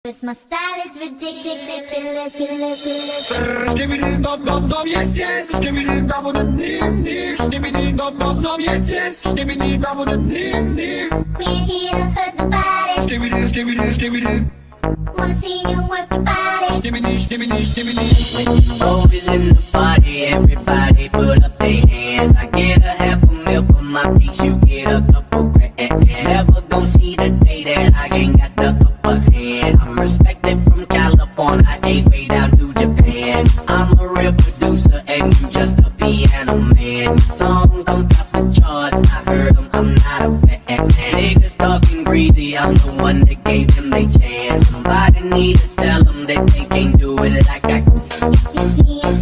'Cause my style is ridiculous. Skibbidi dum dum dum, yes yes. Skibbidi dum dum dim dim. Skibbidi dum dum dum, yes yes. Skibbidi dum dum dim dim. We're here to hurt nobody. Skibbidi skibbidi skibbidi. Wanna see you work your body. Skibbidi skibbidi skibbidi. When you always in the party, everybody put up their hands. I get a half a meal for my piece, you get a couple grand. Never gon' see the day that I ain't got the upper hand. I'm respected from California, way down to Japan. I'm a real producer and you just a piano man. Songs on top the charts, I heard them, I'm not a fan. Niggas talking greedy, I'm the one that gave them they chance. Somebody need to tell them that they can't do it like I can. You see us